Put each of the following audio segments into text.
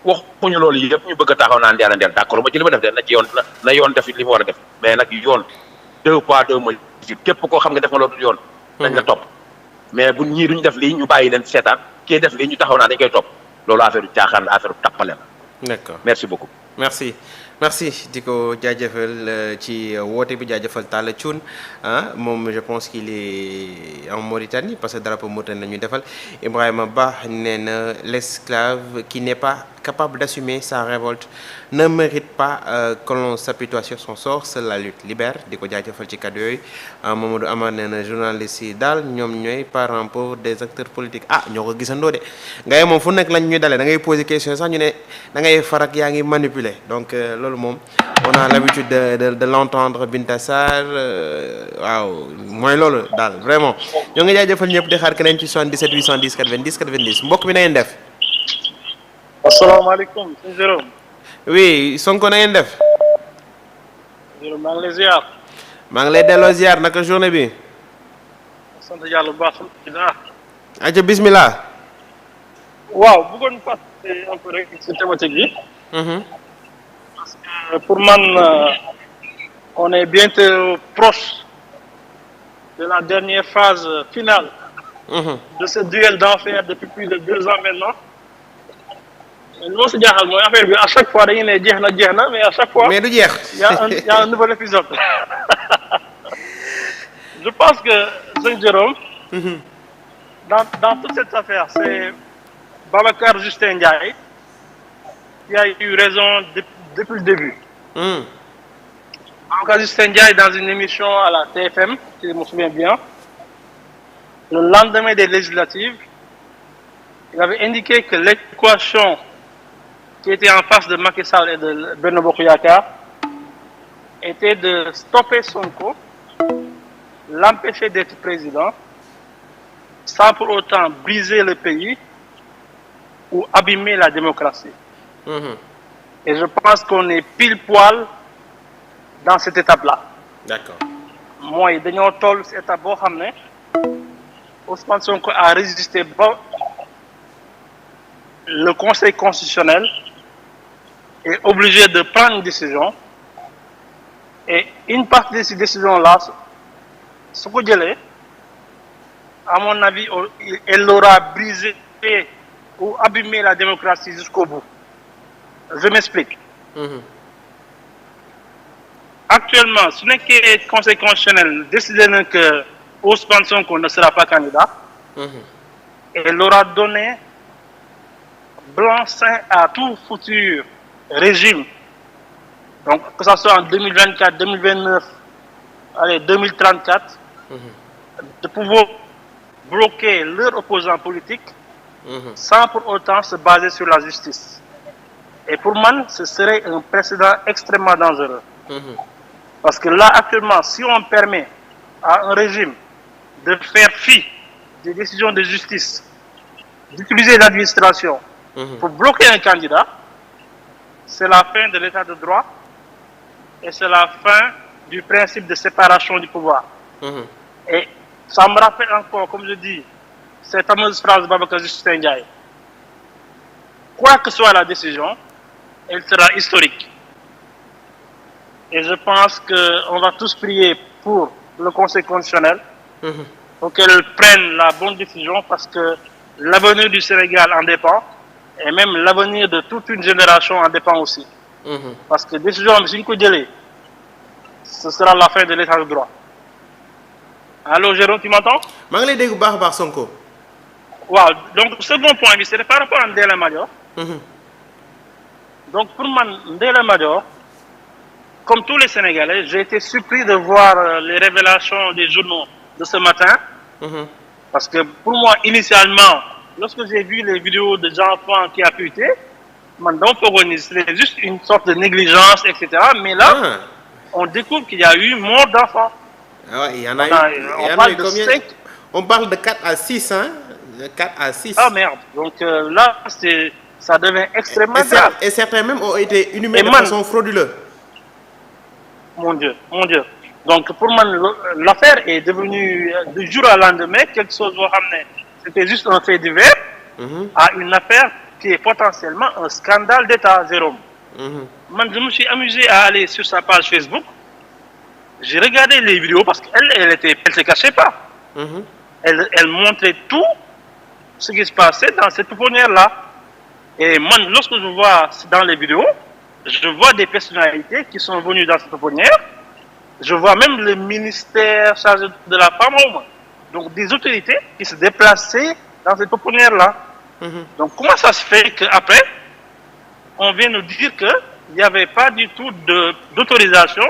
waxuñu loolu yëpp ñu bëgg a taxaw naan deel d'accord ma ci li ma def de na ci yoon na yoon def li mu war a def mais nag yoon 2 poids 2 mesures képp koo xam nga def nga loolu yoon. dañ la topp mais bu ñii duñ def lii ñu bàyyi leen seetaan kii def lii ñu taxaw naan dañ koy topp loolu affaire du caaxaan la affaire du tappale la. d'accord merci beaucoup. merci di ko jaajëfal ci woote bi jaajëfal Talla Thioune moom je pense qu'il est en Mauritanie parce que drapeau Mauritanie la ñu defal Ibrahima Ba nee na l'esclave qui n'est pas capable d'assumer sa révolte ne mérite pas que l'on s'apitoie sur son sort, seule la lutte libère di ko jaajëfal ci kàddu yooyu Mamadou Amar nee na journalistes yi daal ñoom ñooy parents pauvres des acteurs politiques ñoo ko gisandoo de ngay moom fu nekk lañ ñuy dalee da ngay poser question sax ñu ne da ngay farak yaa ngi manipuler donc loolu moom on a l'habitude de l'entendre Binta Sarr waaw mooy loolu daal vraiment ñoo ngi jaajëfal ñëpp di xaar keneen ci 77 810 90 90 mbokk bi na ngeen def. asalaamaaleykum sëñ Jérôme. oui Sonko na ngeen def. Jérôme maa ngi lay ziar. maa ngi lay delloo ziar naka journée bi. sant yàlla bu baax. aca bismillah. waaw bëggoon participer un peu rek ci thématique bi. parce que pour man on est bientôt proche de la dernière phase finale. de ce duel d'enfer depuis plus de 2 ans maintenant. li ma si jaaxal mooy affaire bi à chaque fois dañuy ne jeex na mais à chaque fois. mais du jeex. y a un nouvel épisode. je pense que sëñ Jérôme. dans toute cette affaire c'est Babacar Justin Ndiaye qui a eu raison depuis le début. Babacar Justin Ndiaye dans une émission à la TFM si je me souviens bien le lendemain des législatives il avait indiqué que l'équation qui était en face de Macky Sall et de Benno Bokk Yakaar était de stopper Sonko, l'empêcher d'être président, sans pour autant briser le pays ou abîmer la démocratie. Et je pense qu'on est pile poil dans cette étape-là. D'accord. mooy dañoo toll ci étape boo xam ne Ousmane Sonko a résisté ba le Conseil constitutionnel est obligé de prendre une décision et une partie de ces décisions-là su ko jëlee à mon avis elle aura brisé ou abîmé la démocratie jusqu'au bout. Je m'explique. Actuellement su nekkee Conseil constitutionnel décidé na que Ousmane Sonko ne sera pas candidat. Elle aura donné blanc-seing à tout futur régime, donc que ça soit en 2024, 2029, allez 2034, de pouvoir bloquer leurs opposants politiques sans pour autant se baser sur la justice. Et pour moi, ce serait un précédent extrêmement dangereux. Parce que là, actuellement, si on permet à un régime de faire fi des décisions de justice, d'utiliser l'administration pour bloquer un candidat, c'est la fin de l'état de droit et c'est la fin du principe de séparation du pouvoir. Et ça me rappelle encore, comme je dis, cette fameuse phrase de Babacar Justin Ndiaye. Quoi que soit la décision, elle sera historique. Et je pense qu'on va tous prier pour le Conseil constitutionnel pour qu'elle prenne la bonne décision parce que l'avenir du Sénégal en dépend et même l'avenir de toute une génération en dépend aussi. Parce que décision bi suñ ko jëlee ce sera la fin de l'état de droit. Allô Jérôme, tu m'entends? maa ngi lay dégg bu baax a baax Sonko. waaw donc second point bi c'est par rapport à Ndella Madior. Donc pour man Ndella Madior, comme tous les Sénégalais, j'ai été surpris de voir les révélations des journaux de ce matin. Parce que pour moi, initialement, lorsque j'ai vu les vidéos de Jean-François qui a fuité, c'était juste une sorte de négligence, etc. Mais là, on découvre qu'il y a eu mort d'enfants. Ah ouais, il y en a eu combien? On parle de 4 à 6, hein? De 4 à 6. Ah merde. Donc là, ça devient extrêmement grave. Et certains même ont été inhumés de façon frauduleuse. Mon Dieu. Donc pour moi, l'affaire est devenue du jour au lendemain quelque chose boo xam ne c'était juste un fait divers à une affaire qui est potentiellement un scandale d'État, Jérôme. Moi, je me suis amusé à aller sur sa page Facebook. J'ai regardé les vidéos parce qu'elle se cachait pas. Elle montrait tout ce qui se passait dans cette pouponnière-là. Et moi, lorsque je vois dans les vidéos, je vois des personnalités qui sont venues dans cette pouponnière. Je vois même le ministère chargé de la femme, donc des autorités qui se déplaçaient dans cette pouponnière-là. Donc comment ça se fait qu'après, on vient nous dire qu'il n'y avait pas du tout d'autorisation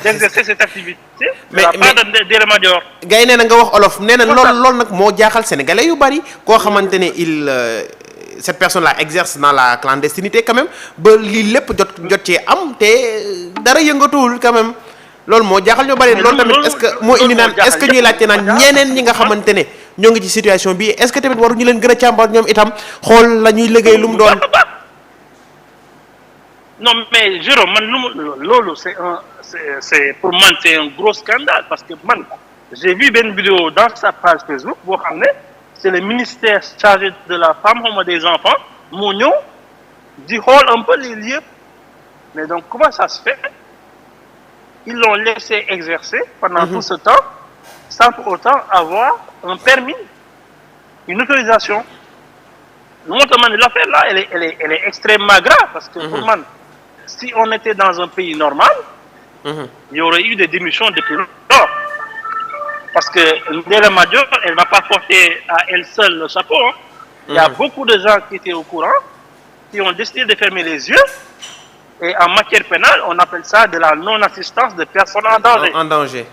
d'exercer cette activité de la part d'Ndella Madior. gars yi nee na nga wax olof nee na loolu nag moo jaaxal sénégalais yu bari koo xamante ne cette personne là exerce dans la clandestinité quand même ba lii lépp jot cee am te dara yëngatuwul quand même loolu moo jaaxal ñu bari loolu tamit est-ce que moo indi naan est-ce que ñuy laajte naan ñeneen ñi nga xamante ne ñoo ngi ci situation bi est-ce que tamit waruñu leen gën a càmbar ñoom itam xool la ñuy liggéey lu mu doon. Non mais Jérôme man loolu c'est pour man c'est un gros scandale parce que man j'ai vu benn vidéo dans sa page Facebook boo xam ne c'est le ministère chargé de la femme xawma des enfants moo ñëw di xool un peu les lieux mais donc comment ça se fait ils l'ont laissé exercer pendant tout ce temps sans pour autant avoir un permis une autorisation moo tax man l'affaire là elle est extrêmement grave parce que pour man si on était dans un pays normal il y aurait eu des démissions depuis longtemps parce que Ndella Madior elle va pas porter à elle seule le chapeau il y a beaucoup de gens qui étaient au courant qui ont décidé de fermer les yeux et en matière pénale on appelle ça de la non-assistance de personnes en danger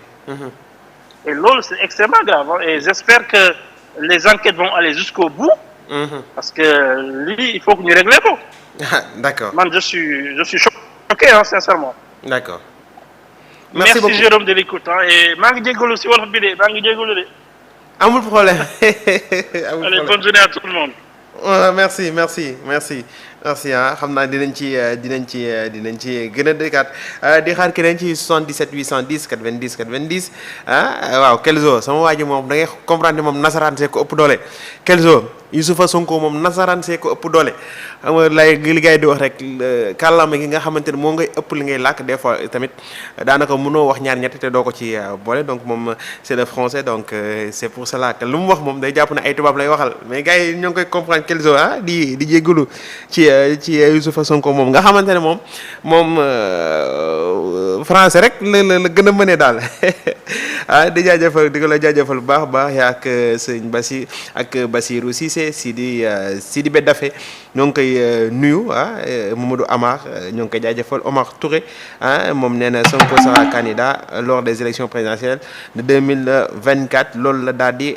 et loolu c'est extrêmement grave et j'espère que les enquêtes vont aller jusqu'au bout parce que lui il faut que ñu régler ko. D'accord. Man je suis choqué sincèrement. D'accord. Merci beaucoup Jérôme de l'écoute et maa ngi jégalu si wolof bi de maa ngi jégalu de. amul problème. Allez bonne journée à tout le monde. merci xam naa dinañ ci gën a dëkkaat di xaar keneen ci 77 810 90 90 waaw Kelzo sama waa ji moom da ngay comprendre moom nasaraan see ko ëpp doole Kelzo Youssoufa Sonko moom nasaraan see ko ëpp doole xam nga lay li gars yi di wax rek kàllaama gi nga xamante ne moo ngay ëpp li ngay làkk des fois tamit daanaka mënoo wax ñaar ñett te doo ko ci boole donc moom c'est le français donc c'est pour cela que lu mu wax moom day jàpp ne ay tubaab lay waxal mais gars yi ñoo ngi koy comprendre Kelzo di jégalu ci Youssoufa Sonko moom nga xamante ne moom français rek la gën a mëne daal di jaajëfal di ko la jaajëfal bu baax yaa ak sëñ Bassi ak Bassirou Cissé Sidi Beddafe ñoo ngi koy nuyu Mamadou Amar ñoo ngi koy jaajëfal Omar Touré moom nee na Sonko sera candidat lors des élections présidentielles de 2024 loolu la daal di